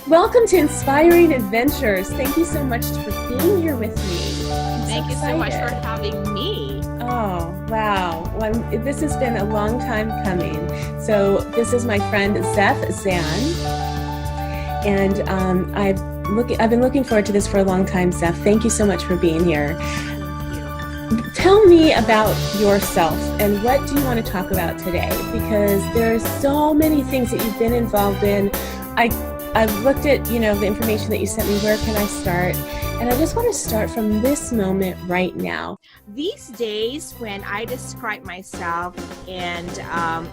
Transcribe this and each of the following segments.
Welcome to Inspiring Adventures. Thank you so much for being here with me. Thank you so much for having me. Oh, wow. Well, this has been a long time coming. So this is my friend Zef Zan. And I've been looking forward to this for a long time, Zef. Thank you so much for being here. Tell me about yourself and what do you want to talk about today? Because there's so many things that you've been involved in. I've looked at, the information that you sent me. Where can I start? And I just want to start from this moment right now. These days, when I describe myself, and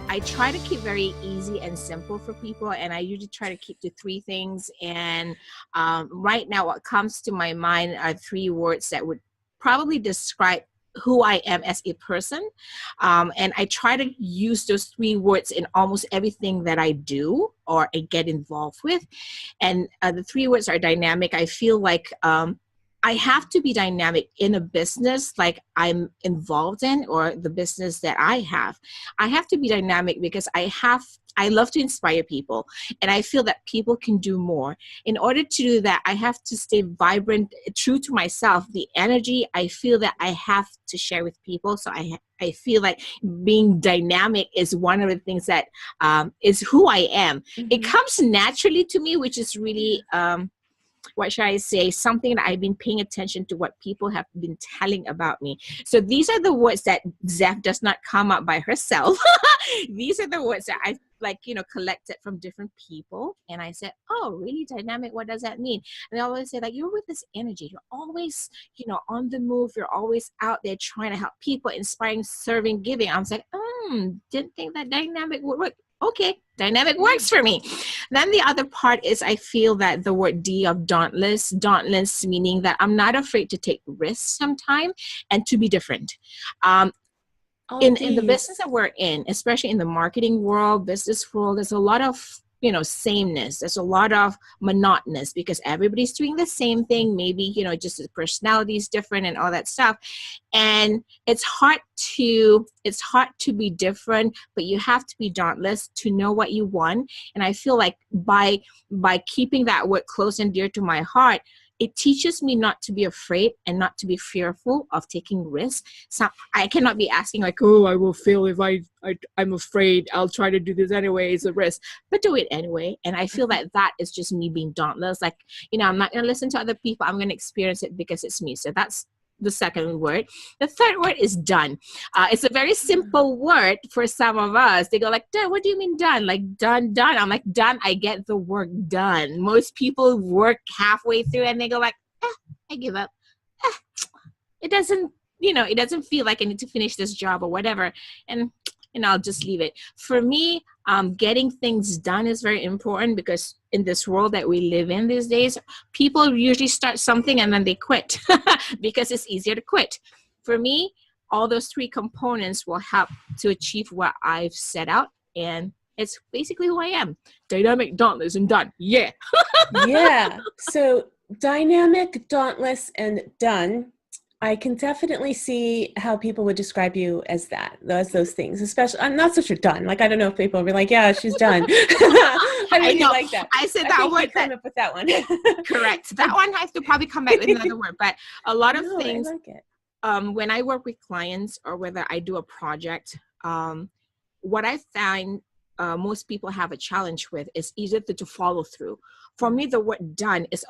I try to keep very easy and simple for people, and I usually try to keep to 3 things. And right now, what comes to my mind are 3 words that would probably describe who I am as a person. And I try to use those 3 words in almost everything that I do or I get involved with. And the 3 words are dynamic. I feel like I have to be dynamic in a business like I'm involved in or the business that I have. I have to be dynamic because I love to inspire people, and I feel that people can do more. In order to do that, I have to stay vibrant, true to myself, the energy I feel that I have to share with people. So I feel like being dynamic is one of the things that is who I am. Mm-hmm. It comes naturally to me, which is really, what should I say, something that I've been paying attention to what people have been telling about me. So these are the words that Zef does not come up by herself. These are the words that I've collected from different people. And I said, oh, really dynamic? What does that mean? And they always say, like, you're with this energy. You're always, on the move. You're always out there trying to help people, inspiring, serving, giving. I was like, didn't think that dynamic would work. Okay, dynamic works for me. Then the other part is I feel that the word D of dauntless meaning that I'm not afraid to take risks sometime and to be different. In the business that we're in, especially in the marketing world, business world, there's a lot of sameness. There's a lot of monotonous because everybody's doing the same thing. Maybe, just the personality is different and all that stuff. And it's hard to be different, but you have to be dauntless to know what you want. And I feel like by keeping that word close and dear to my heart, it teaches me not to be afraid and not to be fearful of taking risks. So I cannot be asking like, oh, I will fail if I'm afraid. I'll try to do this anyway. It's a risk, but do it anyway. And I feel that is just me being dauntless. Like, I'm not going to listen to other people. I'm going to experience it because it's me. So that's the second word. The third word is done. It's a very simple word for some of us. They go like, done, what do you mean done? Like done. I'm like, done, I get the work done. Most people work halfway through and they go like, I give up. It doesn't feel like I need to finish this job or whatever. And I'll just leave it. For me, getting things done is very important because in this world that we live in these days, people usually start something and then they quit because it's easier to quit. For me, all those 3 components will help to achieve what I've set out, and it's basically who I am. Dynamic, dauntless, and done. Yeah. Yeah. So dynamic, dauntless, and done. I can definitely see how people would describe you as those things, especially, I'm not such a done. Like, I don't know if people will be like, yeah, she's done. I know. Like that. I said that word. Come up with that one. Correct. That one has to probably come back with another word. But a lot of things, I like it. When I work with clients or whether I do a project, what I find most people have a challenge with is either to follow through. For me, the word done has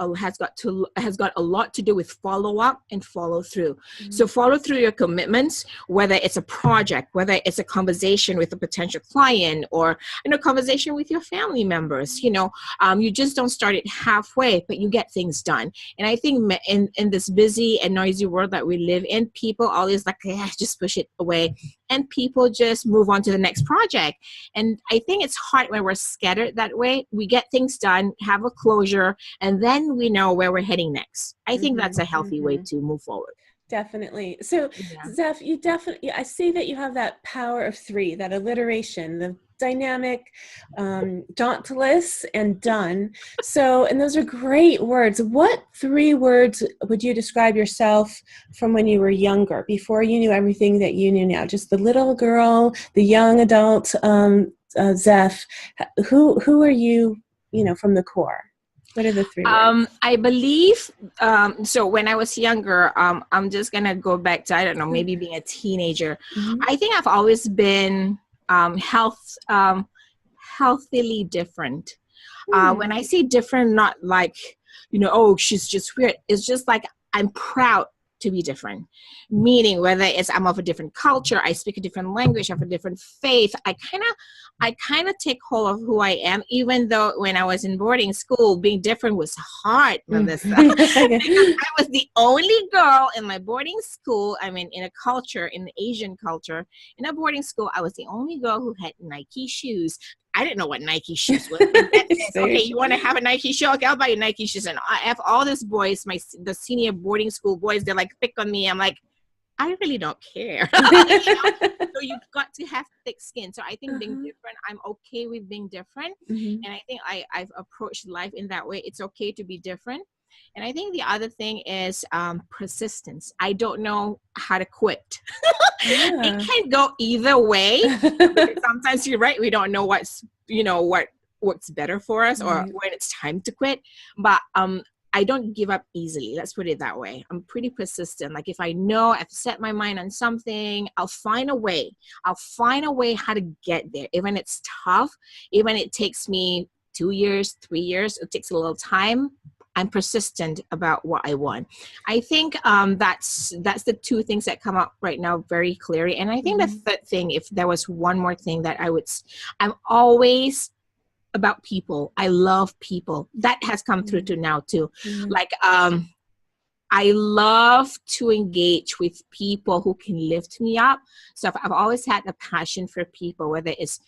got a lot to do with follow up and follow through. Mm-hmm. So follow through your commitments, whether it's a project, whether it's a conversation with a potential client or a conversation with your family members. You just don't start it halfway, but you get things done. And I think in this busy and noisy world that we live in, people always like, just push it away. And people just move on to the next project. And I think it's hard when we're scattered that way. We get things done, have a closure, and then we know where we're heading next. I think that's a healthy way to move forward. Definitely. So, yeah. Zef, I see that you have that power of 3, that alliteration, the dynamic, dauntless, and done. So, and those are great words. What 3 words would you describe yourself from when you were younger, before you knew everything that you knew now? Just the little girl, the young adult, Zef. Who are you, from the core? What are the 3 words? I believe, so when I was younger, I'm just going to go back to, I don't know, maybe being a teenager. I think I've always been healthily different. When I say different, not like, oh, she's just weird. It's just like I'm proud to be different. Meaning whether it's I'm of a different culture, I speak a different language, I have a different faith. I kind of take hold of who I am, even though when I was in boarding school, being different was hard, Melissa. Because I was the only girl in my boarding school. I mean, in the Asian culture, in a boarding school, I was the only girl who had Nike shoes. I didn't know what Nike shoes were. Okay, you want to have a Nike shoe? Okay, I'll buy you Nike shoes. And I have all these boys, the senior boarding school boys, they're like, pick on me. I'm like, I really don't care. So you've got to have thick skin. So I think being different, I'm okay with being different. And I think I've approached life in that way. It's okay to be different. And I think the other thing is persistence. I don't know how to quit. It can go either way. Sometimes you're right. We don't know what works better for us or when it's time to quit. But I don't give up easily. Let's put it that way. I'm pretty persistent. Like if I know I've set my mind on something, I'll find a way. I'll find a way how to get there. Even it's tough, even it takes me 2 years, 3 years, it takes a little time. I'm persistent about what I want. I think that's the 2 things that come up right now very clearly. And I think the third thing, if there was one more thing that I'm always about people. I love people. That has come through to now too. Like I love to engage with people who can lift me up. So I've always had a passion for people, whether it's,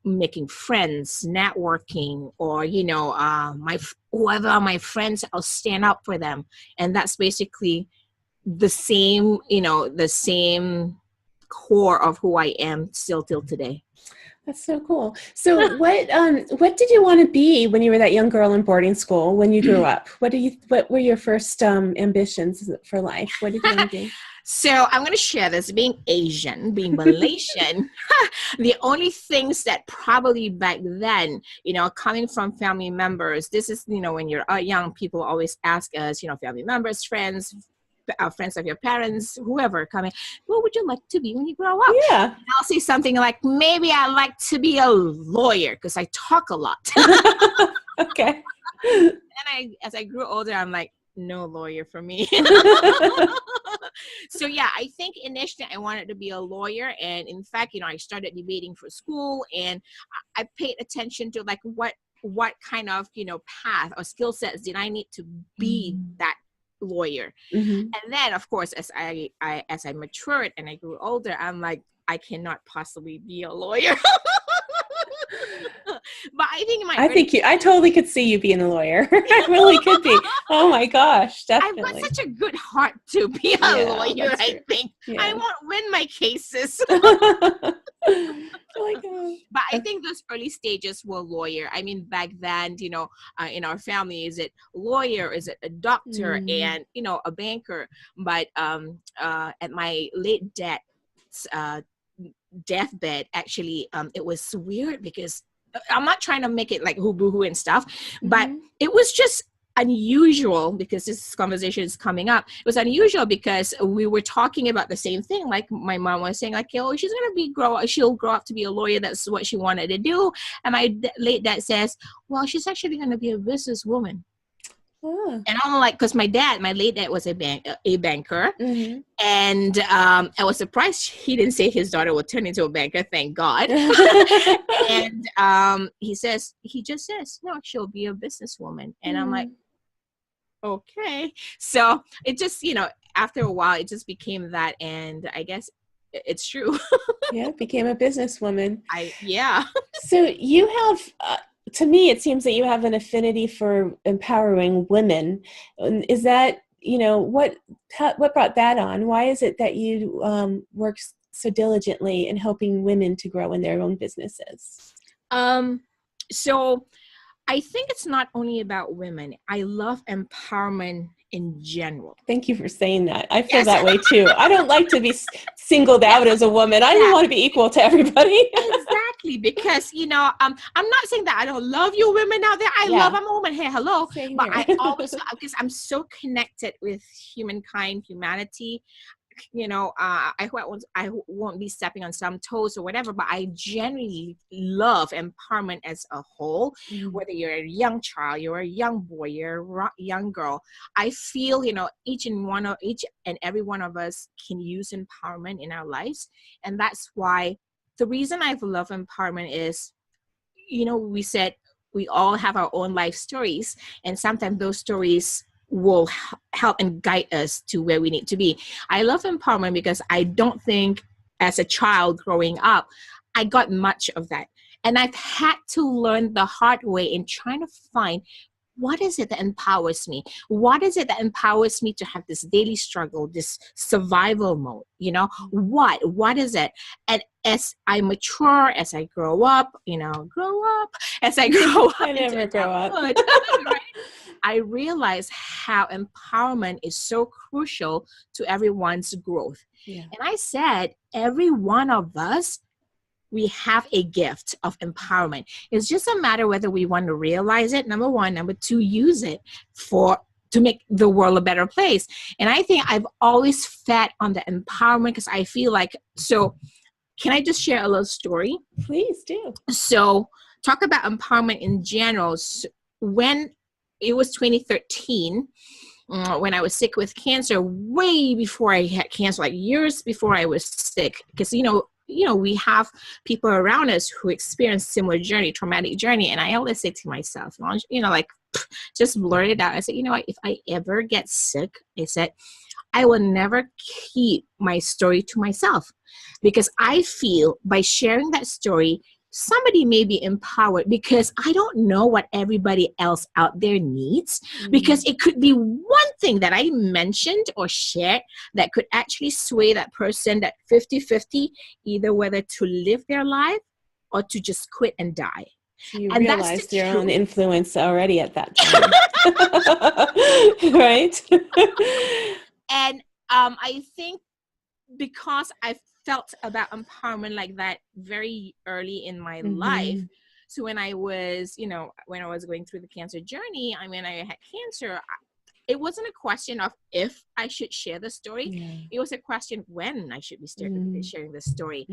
making friends, networking, or, whoever are my friends, I'll stand up for them. And that's basically the same, the same core of who I am still till today. That's so cool. So what did you want to be when you were that young girl in boarding school when you grew up? What were your first ambitions for life? What did you want to be? So I'm going to share this. Being Asian, being Malaysian, the only things that probably back then, coming from family members, this is, when you're young, people always ask us, family members, friends of your parents, whoever coming, what would you like to be when you grow up? Yeah. And I'll say something like, maybe I'd like to be a lawyer because I talk a lot. Okay. And as I grew older, I'm like, no lawyer for me. So yeah, I think initially I wanted to be a lawyer. And in fact, I started debating for school, and I paid attention to like what kind of, path or skill sets did I need to be that lawyer. And then of course, as I matured and I grew older, I'm like, I cannot possibly be a lawyer. But I totally could see you being a lawyer. I really could be. Oh my gosh, definitely. I've got such a good heart to be a lawyer. I think I won't win my cases. But I think those early stages were lawyer. I mean, back then, in our family, is it lawyer, is it a doctor, and a banker? But at my late dad's deathbed, actually, it was weird because I'm not trying to make it like boo-hoo and stuff, but it was just unusual because this conversation is coming up. It was unusual because we were talking about the same thing. Like my mom was saying, like, oh, she'll grow up to be a lawyer. That's what she wanted to do. And my late dad says, well, she's actually going to be a businesswoman. And I'm like, because my late dad was a banker, and I was surprised he didn't say his daughter would turn into a banker. Thank God. And he just says, no, she'll be a businesswoman. And I'm like, okay. So it just, after a while, it just became that, and I guess it's true. Yeah, became a businesswoman. So you have. To me, it seems that you have an affinity for empowering women. Is that, what brought that on? Why is it that you work so diligently in helping women to grow in their own businesses? So I think it's not only about women. I love empowerment in general. Thank you for saying that. I feel that way too. I don't like to be singled out as a woman. I want to be equal to everybody. Exactly. Exactly, because I'm not saying that I don't love you women out there. I'm a woman. Hey, hello. Same But here. I always, because I'm so connected with humanity. I won't be stepping on some toes or whatever, but I generally love empowerment as a whole. Whether you're a young child, you're a young boy, you're a young girl, I feel each and every one of us can use empowerment in our lives. And that's why the reason I love empowerment is, we said we all have our own life stories, and sometimes those stories will help and guide us to where we need to be. I love empowerment because I don't think as a child growing up, I got much of that. And I've had to learn the hard way in trying to find what is it that empowers me? What is it that empowers me to have this daily struggle, this survival mode? What is it? And as I mature, as I grow up, as I grow up, I never grow up. Right? I realize how empowerment is so crucial to everyone's growth. Yeah. And I said, every one of us, we have a gift of empowerment. It's just a matter whether we want to realize it, number one. Number two, use it to make the world a better place. And I think I've always fed on the empowerment because I feel like, so can I just share a little story? Please do. So talk about empowerment in general. So when it was 2013, when I was sick with cancer, way before I had cancer, like years before I was sick, because, we have people around us who experience similar traumatic journey. And I always say to myself, just blurt it out. I said, what, if I ever get sick, I said, I will never keep my story to myself, because I feel by sharing that story, somebody may be empowered, because I don't know what everybody else out there needs, because it could be one thing that I mentioned or shared that could actually sway that person that 50-50, either whether to live their life or to just quit and die. You and realized your own influence already at that time. Right? And I think because I've felt about empowerment like that very early in my life. So when I was, when I was going through the cancer journey, I had cancer. It wasn't a question of if I should share the story. Yeah. It was a question when I should be sharing the story.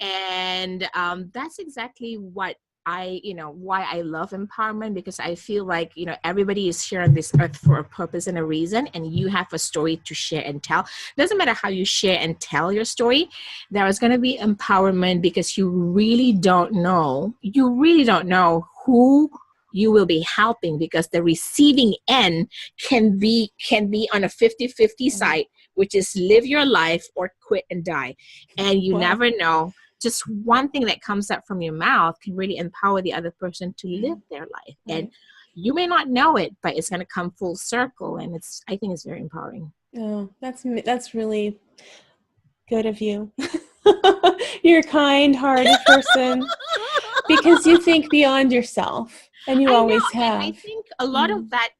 And that's exactly what why I love empowerment, because I feel like, everybody is here on this earth for a purpose and a reason, and you have a story to share and tell. Doesn't matter how you share and tell your story, there is going to be empowerment, because you really don't know who you will be helping, because the receiving end can be on a 50-50 side, which is live your life or quit and die. And you never know. Just one thing that comes up from your mouth can really empower the other person to live their life. And you may not know it, but it's going to come full circle. And I think it's very empowering. Oh, that's really good of you. You're a kind-hearted person, because you think beyond yourself, and you always have. I think a lot of that,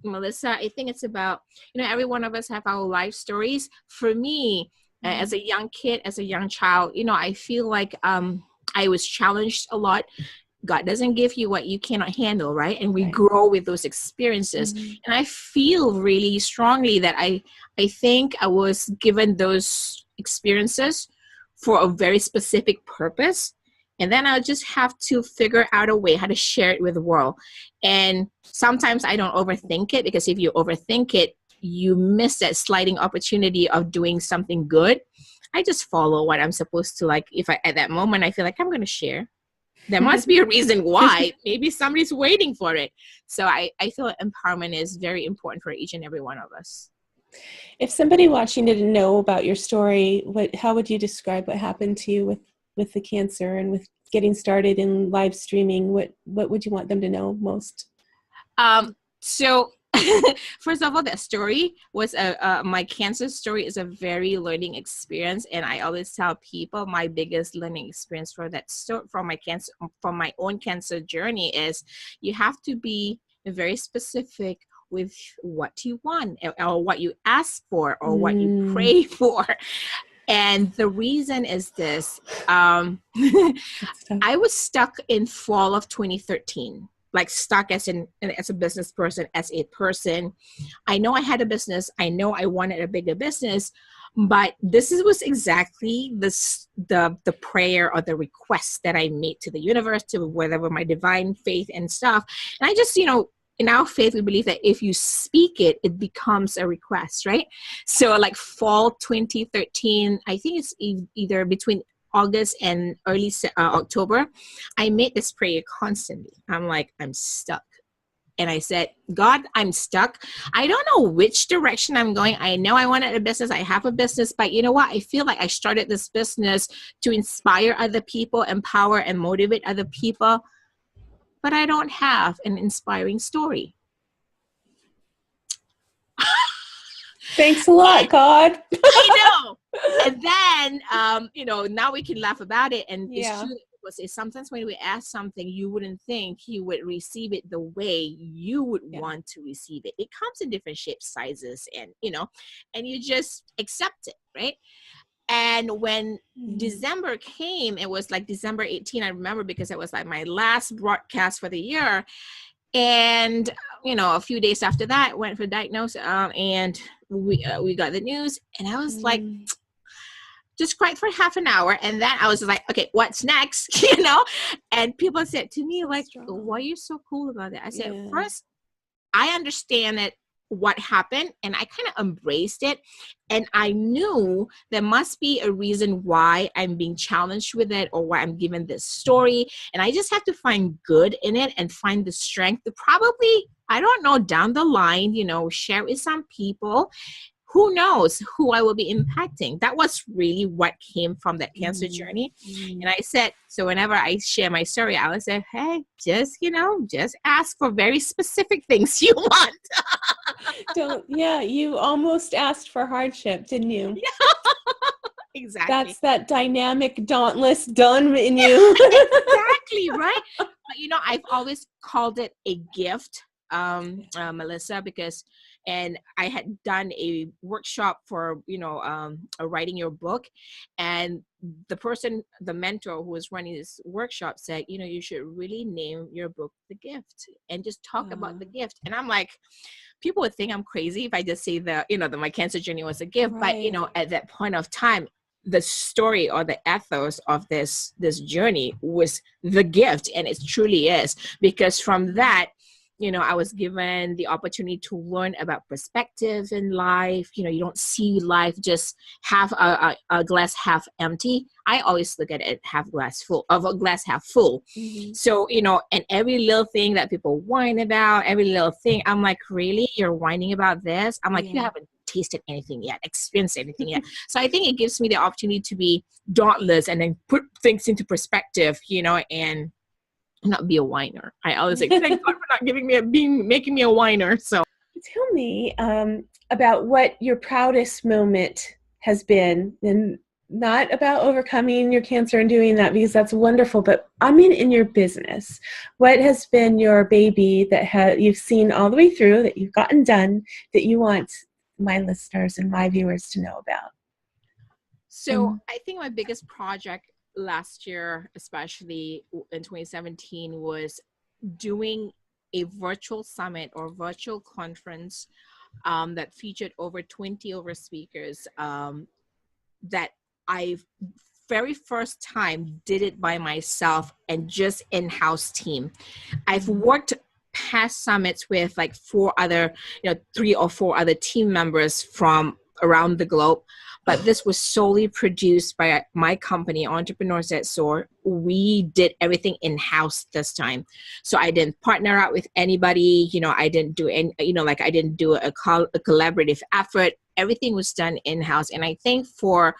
Melissa, I think it's about, every one of us have our life stories. For me, as a young kid, as a young child, I feel like I was challenged a lot. God doesn't give you what you cannot handle, right? And we grow with those experiences. And I feel really strongly that I think I was given those experiences for a very specific purpose. And then I'll just have to figure out a way how to share it with the world. And sometimes I don't overthink it, because if you overthink it, you miss that sliding opportunity of doing something good. I just follow what I'm supposed to. Like, if at that moment I feel like I'm going to share, there must be a reason why. Maybe somebody's waiting for it. So I feel like empowerment is very important for each and every one of us. If somebody watching didn't know about your story, how would you describe what happened to you with the cancer and with getting started in live streaming? What would you want them to know most? So first of all, that story was my cancer story is a very learning experience, and I always tell people my biggest learning experience from my own cancer journey is you have to be very specific with what you want or what you ask for or what you pray for. And the reason is this. It's tough. I was stuck in fall of 2013, like stuck as a business person, as a person. I know I had a business. I know I wanted a bigger business, but was exactly the prayer or the request that I made to the universe, to whatever my divine faith and stuff. And I just, in our faith, we believe that if you speak it, it becomes a request, right? So like fall 2013, I think it's either between August and early October, I made this prayer constantly. I'm like, I'm stuck. And I said, God, I'm stuck. I don't know which direction I'm going. I know I wanted a business. I have a business, but you know what? I feel like I started this business to inspire other people, empower and motivate other people, but I don't have an inspiring story. Thanks a lot, God. I know. And then, now we can laugh about it. And it's true. Because sometimes when we ask something, you wouldn't think he would receive it the way you would want to receive it. It comes in different shapes, sizes, and and you just accept it, right? And when December came, it was like December 18, I remember, because it was like my last broadcast for the year. And a few days after that, went for diagnosis, and we got the news, and I was like, just cried for half an hour. And then I was like, okay, what's next? And people said to me, like, why are you so cool about it? I said, first, I understand that what happened, and I kind of embraced it. And I knew there must be a reason why I'm being challenged with it, or why I'm given this story. And I just have to find good in it and find the strength to probably, I don't know, down the line, share with some people. Who knows who I will be impacting? That was really what came from that cancer journey. And I said, so whenever I share my story, I would say, hey, just ask for very specific things you want. You almost asked for hardship, didn't you? Yeah. Exactly. That's that dynamic, dauntless done in you. Exactly, right? But I've always called it a gift, Melissa, because I had done a workshop for writing your book, and the mentor who was running this workshop said, you should really name your book The Gift, and just talk about the gift. And I'm like, people would think I'm crazy if I just say that my cancer journey was a gift. Right. But at that point of time, the story or the ethos of this journey was the gift, and it truly is, because from that, I was given the opportunity to learn about perspective in life. You don't see life just half a glass half empty. I always look at it half glass full. So, and every little thing that people whine about, every little thing, I'm like, really? You're whining about this? I'm like, you haven't tasted anything yet, experienced anything yet. So I think it gives me the opportunity to be dauntless and then put things into perspective, and not be a whiner. I always say, thank God for not making me a whiner. So tell me about what your proudest moment has been, and not about overcoming your cancer and doing that, because that's wonderful, but in your business, what has been your baby that you've seen all the way through, that you've gotten done, that you want my listeners and my viewers to know about? So I think my biggest project last year, especially in 2017, was doing a virtual summit or virtual conference that featured over 20 speakers, that I very first time did it by myself and just in-house team. I've worked past summits with like 3 or 4 other team members from around the globe, but this was solely produced by my company, Entrepreneurs That Soar. We did everything in-house this time. So I didn't partner out with anybody, I didn't do any, I didn't do a collaborative effort. Everything was done in-house. And I think for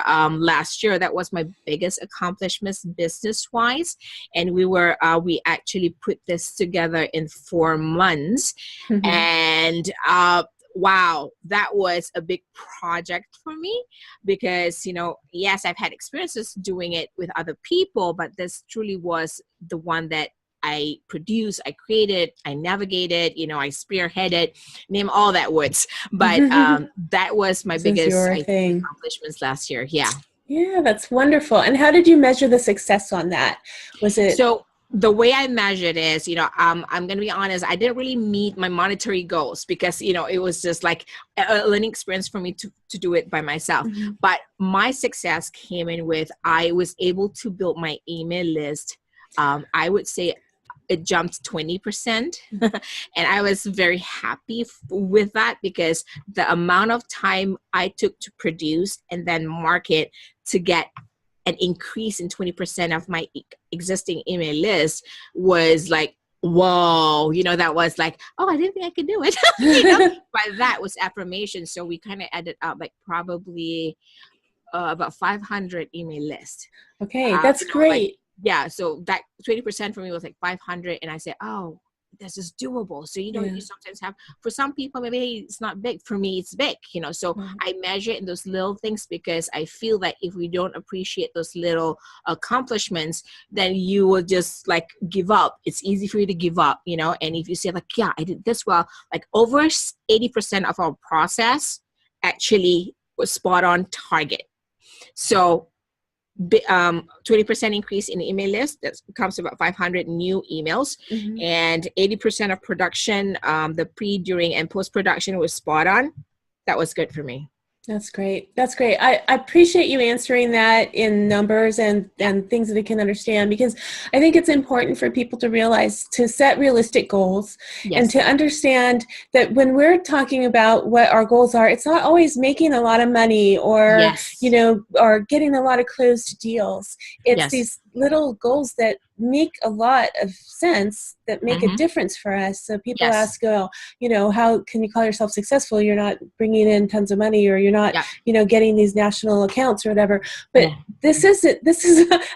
last year, that was my biggest accomplishment business-wise. And we actually put this together in 4 months. And wow, that was a big project for me, because, yes, I've had experiences doing it with other people, but this truly was the one that I produced, I created, I navigated, I spearheaded, name all that words. But that was my This is biggest, your I think, thing. accomplishments last year. Yeah. Yeah, that's wonderful. And how did you measure the success on that? Was it? So the way I measured is, I'm going to be honest, I didn't really meet my monetary goals because, it was just like a learning experience for me to do it by myself. Mhm. But my success came in with, I was able to build my email list. I would say it jumped 20%. And I was very happy with that because the amount of time I took to produce and then market to get an increase in 20% of my existing email list was like, whoa, that was like, oh, I didn't think I could do it. But that was affirmation. So we kind of added up like probably about 500 email lists. Okay, that's great. Yeah, so that 20% for me was like 500, and I said, oh, this is doable. So, you sometimes have, for some people, maybe it's not big. For me, it's big, so I measure in those little things because I feel that if we don't appreciate those little accomplishments, then you will just like give up. It's easy for you to give up, and if you say like, yeah, I did this well, like over 80% of our process actually was spot on target. So 20% increase in the email list, that comes to about 500 new emails, and 80% of production, the pre, during, and post-production was spot on. That was good for me. That's great. That's great. I appreciate you answering that in numbers and things that I can understand, because I think it's important for people to realize, to set realistic goals and to understand that when we're talking about what our goals are, it's not always making a lot of money or, or getting a lot of closed deals. It's these little goals that make a lot of sense, that make a difference for us. So people ask, how can you call yourself successful? You're not bringing in tons of money, or you're not, getting these national accounts or whatever. But this is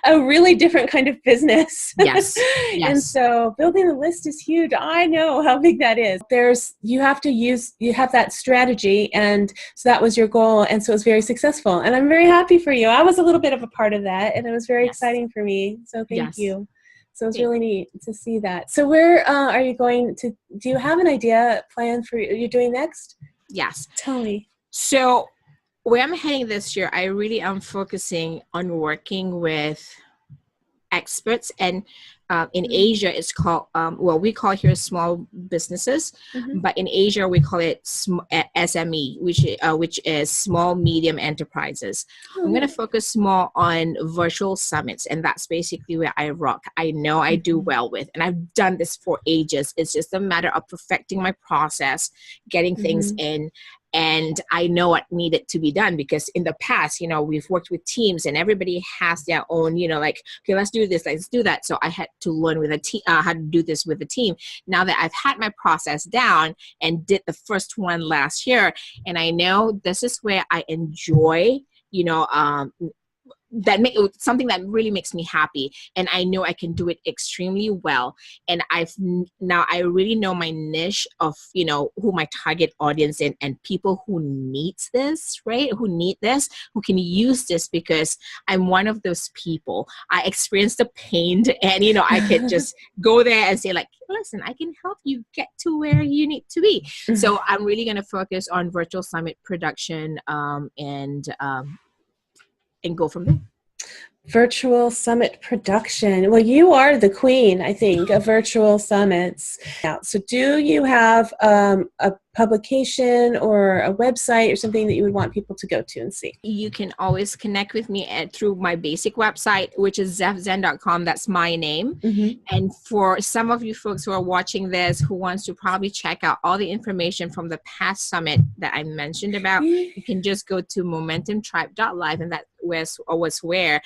a really different kind of business. Yes. And so building a list is huge. I know how big that is. You have that strategy. And so that was your goal. And so it was very successful. And I'm very happy for you. I was a little bit of a part of that, and it was very exciting for me. So thank you. So it's really neat to see that. So where are you going to, do you have an idea, plan for you're doing next? Yes. Tell me. So where I'm heading this year, I really am focusing on working with experts, and in Asia it's called we call here small businesses, but in Asia we call it SME, which is small medium enterprises. I'm going to focus more on virtual summits, and that's basically where I rock. I know I do well with, and I've done this for ages. It's just a matter of perfecting my process, getting things in. And I know what needed to be done, because in the past, we've worked with teams and everybody has their own, like, okay, let's do this, let's do that. So I had to learn with a team, how to do this with a team. Now that I've had my process down and did the first one last year, and I know this is where I enjoy, something that really makes me happy, and I know I can do it extremely well. And I really know my niche of who my target audience and people who needs this, right? Who need this, who can use this, because I'm one of those people. I experienced the pain, and I could just go there and say like, listen, I can help you get to where you need to be. So I'm really going to focus on virtual summit production and go from there. Virtual summit production. Well, you are the queen, I think, of virtual summits. Now, so do you have a publication or a website or something that you would want people to go to and see? You can always connect with me through my basic website, which is zefzan.com. That's my name. And for some of you folks who are watching this, who wants to probably check out all the information from the past summit that I mentioned about, you can just go to momentumtribe.live, and that was where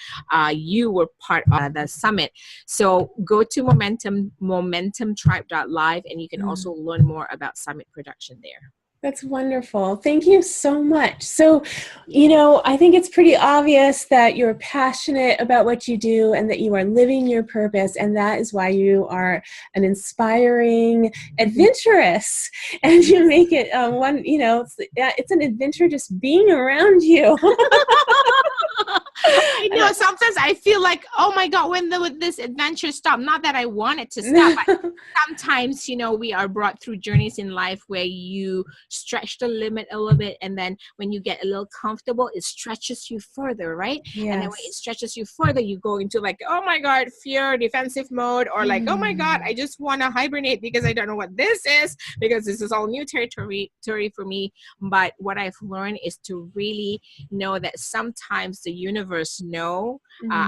you were part of the summit. So go to momentumtribe.live, and you can also learn more about summit production there. That's wonderful. Thank you so much. So, I think it's pretty obvious that you're passionate about what you do and that you are living your purpose. And that is why you are an inspiring adventurous. And you make it it's an adventure just being around you. I know sometimes I feel like, oh my God, when would this adventure stop? Not that I want it to stop, but sometimes, we are brought through journeys in life where you stretch the limit a little bit. And then when you get a little comfortable, it stretches you further, right? Yes. And then when it stretches you further, you go into like, oh my God, fear, defensive mode, or like, oh my God, I just want to hibernate because I don't know what this is, because this is all new territory for me. But what I've learned is to really know that sometimes the universe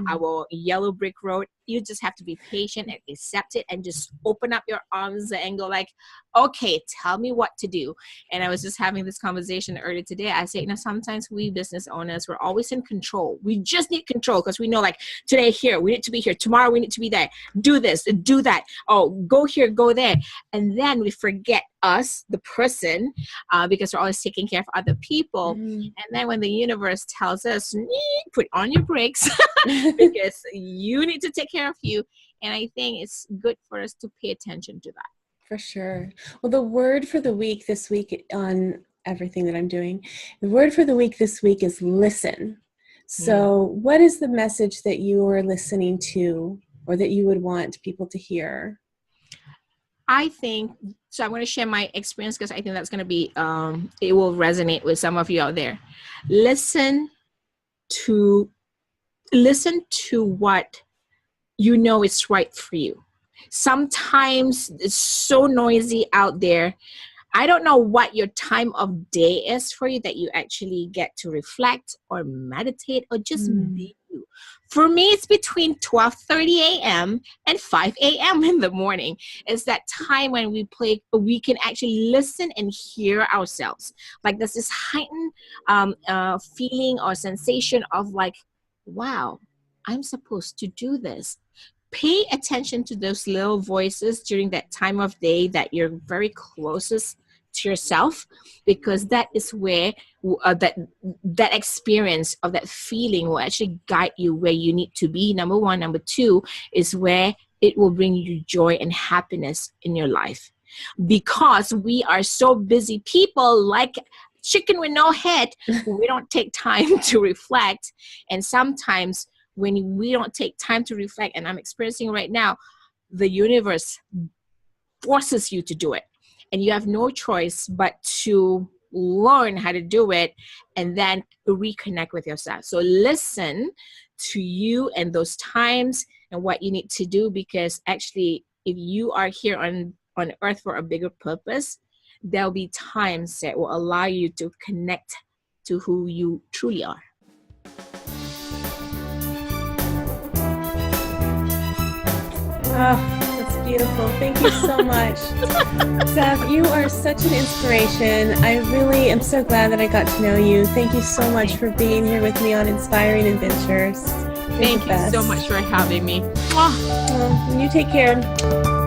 our yellow brick road. You just have to be patient and accept it and just open up your arms and go like, okay, tell me what to do. And I was just having this conversation earlier today. I say, sometimes we business owners, we're always in control. We just need control because we know like today here, we need to be here. Tomorrow we need to be there. Do this, do that. Oh, go here, go there. And then we forget us, the person, because we're always taking care of other people. And then when the universe tells us, put on your brakes because you need to take care of you. And I think it's good for us to pay attention to that. For sure. Well, the word for the week this week on everything that I'm doing, the word for the week this week is listen. So what is the message that you are listening to or that you would want people to hear? I think, so I'm going to share my experience because I think that's going to be, it will resonate with some of you out there. Listen to what you know is right for you. Sometimes it's so noisy out there. I don't know what your time of day is for you that you actually get to reflect or meditate or just be you. For me, it's between 12:30 a.m. and 5 a.m. in the morning. It's that time when we can actually listen and hear ourselves. Like there's this heightened feeling or sensation of like, wow, I'm supposed to do this. Pay attention to those little voices during that time of day that you're very closest to yourself, because that is where that experience of that feeling will actually guide you where you need to be. Number one. Number two is where it will bring you joy and happiness in your life, because we are so busy people, like chicken with no head. We don't take time to reflect. And sometimes when we don't take time to reflect, and I'm experiencing right now, the universe forces you to do it. And you have no choice but to learn how to do it and then reconnect with yourself. So listen to you and those times and what you need to do, because actually, if you are here on earth for a bigger purpose, there'll be times that will allow you to connect to who you truly are. Oh, that's beautiful. Thank you so much. Zef, you are such an inspiration. I really am so glad that I got to know you. Thank you so much for being here with me on Inspiring Adventures. Thank you so much for having me. Well, you take care.